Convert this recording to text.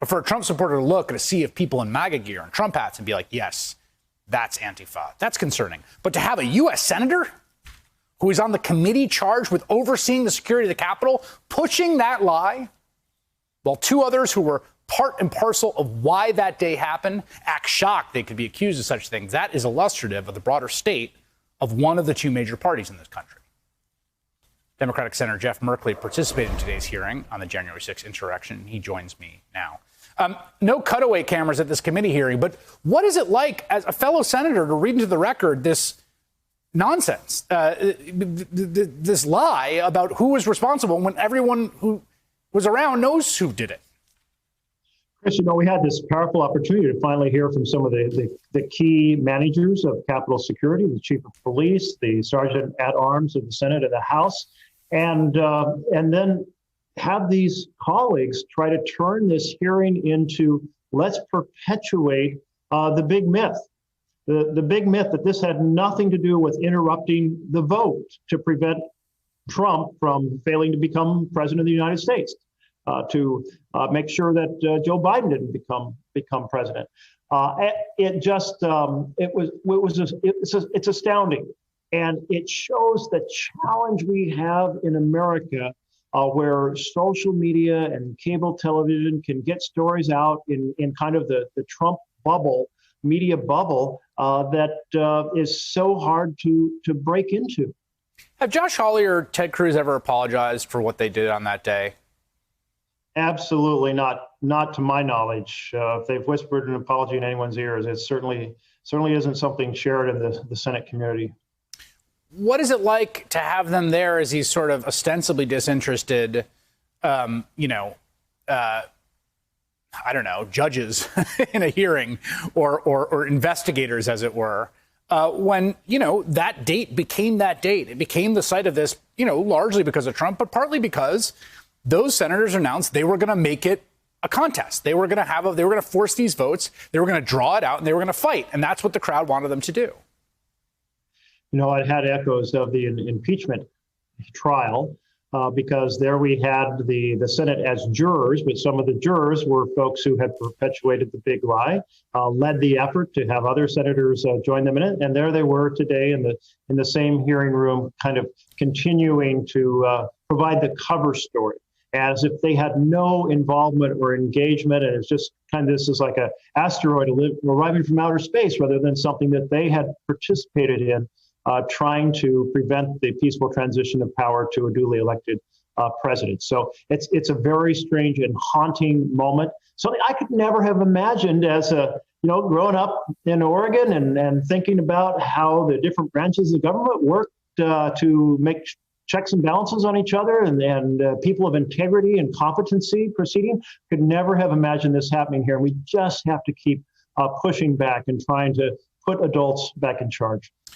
But for a Trump supporter to look at a sea of people in MAGA gear and Trump hats and be like, yes, that's Antifa, that's concerning. But to have a U.S. senator who is on the committee charged with overseeing the security of the Capitol, pushing that lie, while two others who were part and parcel of why that day happened act shocked they could be accused of such things, that is illustrative of the broader state of one of the two major parties in this country. Democratic Senator Jeff Merkley participated in today's hearing on the January 6th insurrection. He joins me now. No cutaway cameras at this committee hearing, but what is it like as a fellow senator to read into the record this nonsense, this lie about who was responsible when everyone who was around knows who did it? Chris, we had this powerful opportunity to finally hear from some of the key managers of Capitol Security, the Chief of Police, the Sergeant at Arms of the Senate and the House, and then have these colleagues try to turn this hearing into let's perpetuate the big myth. The big myth that this had nothing to do with interrupting the vote to prevent Trump from failing to become president of the United States, to make sure that Joe Biden didn't become president. It's astounding, and it shows the challenge we have in America, where social media and cable television can get stories out in kind of the Trump bubble, media bubble, that is so hard to break into. Have Josh Hawley or Ted Cruz ever apologized for what they did on that day? Absolutely not. Not to my knowledge. If they've whispered an apology in anyone's ears, it certainly isn't something shared in the Senate community. What is it like to have them there as these sort of ostensibly disinterested, I don't know, judges in a hearing or investigators, as it were, when, that date became that date. It became the site of this, largely because of Trump, but partly because those senators announced they were going to make it a contest. They were going to force these votes. They were going to draw it out and they were going to fight. And that's what the crowd wanted them to do. It had echoes of the impeachment trial, because there we had the Senate as jurors, but some of the jurors were folks who had perpetuated the big lie, led the effort to have other senators join them in it. And there they were today in the same hearing room, kind of continuing to provide the cover story, as if they had no involvement or engagement. And it's just this is like an asteroid arriving from outer space rather than something that they had participated in, trying to prevent the peaceful transition of power to a duly elected president. So it's a very strange and haunting moment. Something I could never have imagined as growing up in Oregon and thinking about how the different branches of government worked to make checks and balances on each other and people of integrity and competency proceeding. Could never have imagined this happening here. And we just have to keep pushing back and trying to put adults back in charge.